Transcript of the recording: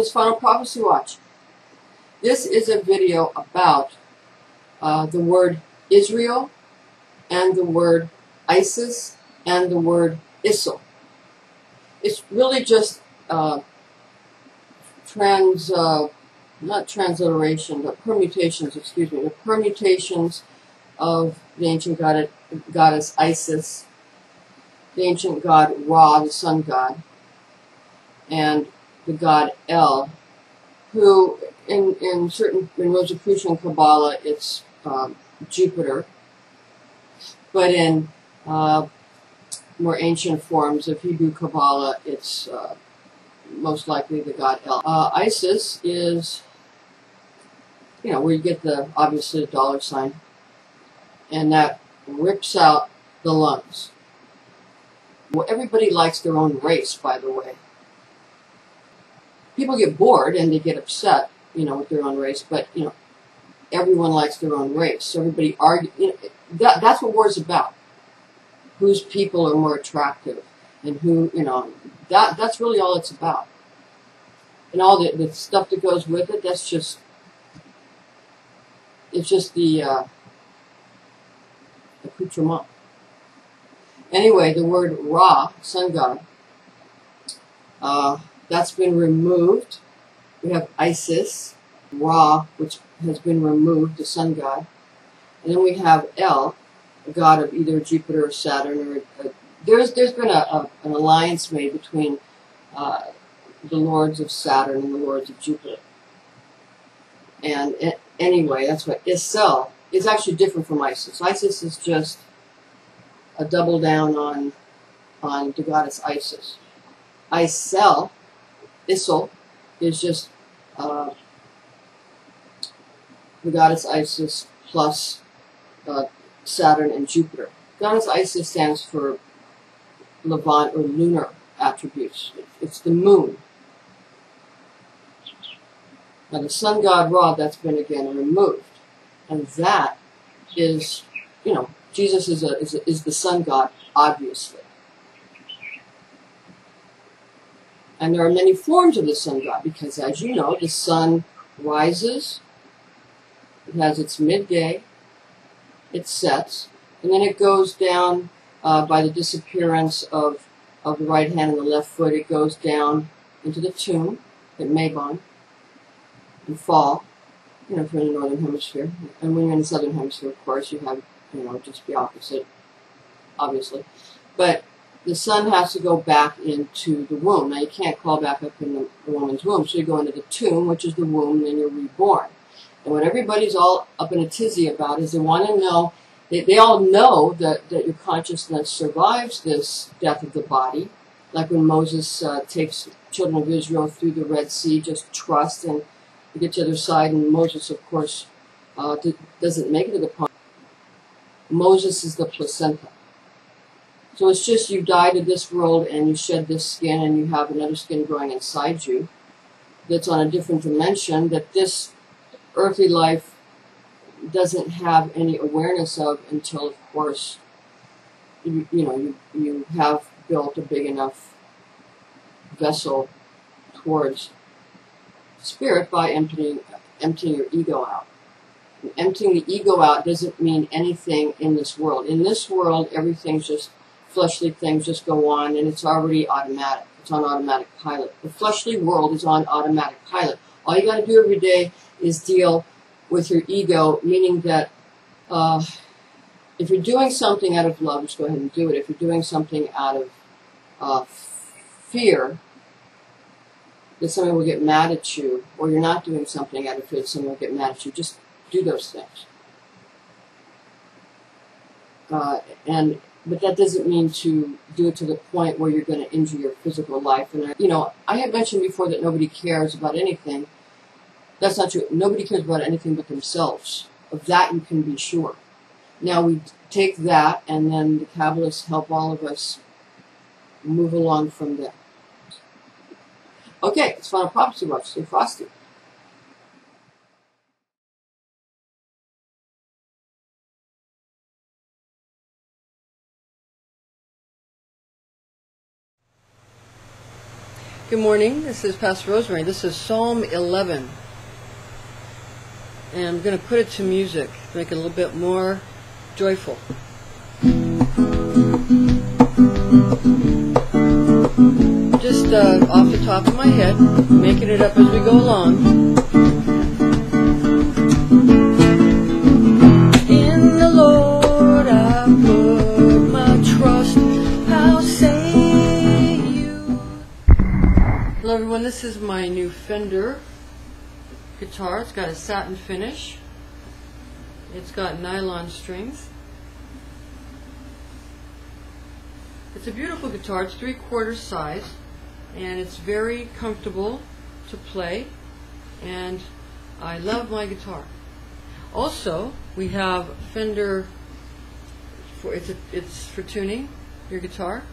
this Final Prophecy Watch. This is a video about the word Israel and the word ISIS and the word ISIL. It's really just not transliteration, but permutations, excuse me, the permutations of the ancient goddess Isis, the ancient god Ra, the sun god, and the god El, who in Rosicrucian Kabbalah it's Jupiter, but in more ancient forms of Hebrew Kabbalah it's most likely the god El. Isis is, where you get obviously the dollar sign, and that rips out the lungs. Well, everybody likes their own race, by the way. People get bored and they get upset, with their own race, but, everyone likes their own race. So everybody argues. That's what war's about. Whose people are more attractive and who, that's really all it's about. And all the stuff that goes with it, it's just the accoutrement. Anyway, the word Ra, sun god, that's been removed. We have Isis, Ra, which has been removed, the sun god. And then we have El, a god of either Jupiter or Saturn. There's been an alliance made between the lords of Saturn and the lords of Jupiter. And anyway, that's what ISIL is actually different from Isis. Isis is just a double down on the goddess Isis. ISIL is just the goddess Isis plus Saturn and Jupiter. Goddess Isis stands for Levant or lunar attributes. It's the moon. Now the sun god Ra, that's been again removed, and that is, Jesus is the sun god, obviously. And there are many forms of the sun god because, as you know, the sun rises, it has its midday, it sets, and then it goes down by the disappearance of the right hand and the left foot. It goes down into the tomb at Mabon and fall, if you're in the northern hemisphere. And when you're in the southern hemisphere, of course, you have, just the opposite, obviously. But the sun has to go back into the womb. Now, you can't crawl back up in the woman's womb, so you go into the tomb, which is the womb, and then you're reborn. And what everybody's all up in a tizzy about is they want to know, they all know that your consciousness survives this death of the body. Like when Moses takes children of Israel through the Red Sea, just trust, and you get to the other side, and Moses, of course, doesn't make it to the promised. Moses is the placenta. So it's just you die to this world and you shed this skin and you have another skin growing inside you that's on a different dimension that this earthly life doesn't have any awareness of until, of course, you have built a big enough vessel towards spirit by emptying your ego out. And emptying the ego out doesn't mean anything in this world. In this world, everything's just fleshly things just go on, and it's already automatic. It's on automatic pilot. The fleshly world is on automatic pilot. All you got to do every day is deal with your ego, meaning that if you're doing something out of love, just go ahead and do it. If you're doing something out of fear, that someone will get mad at you, or you're not doing something out of fear that someone will get mad at you, just do those things. But that doesn't mean to do it to the point where you're going to injure your physical life. And I had mentioned before that nobody cares about anything. That's not true. Nobody cares about anything but themselves. Of that you can be sure. Now we take that, and then the Kabbalists help all of us move along from there. Okay, it's Final Prophecy Watch. Stay frosty. Good morning, this is Pastor Rosemary. This is Psalm 11. And I'm going to put it to music, make it a little bit more joyful. Just off the top of my head, making it up as we go along. In the Lord I put my trust, how say you. Hello everyone, this is my new Fender guitar. It's got a satin finish. It's got nylon strings. It's a beautiful guitar. It's 3/4 size, and it's very comfortable to play, and I love my guitar. Also, we have Fender, it's for tuning your guitar.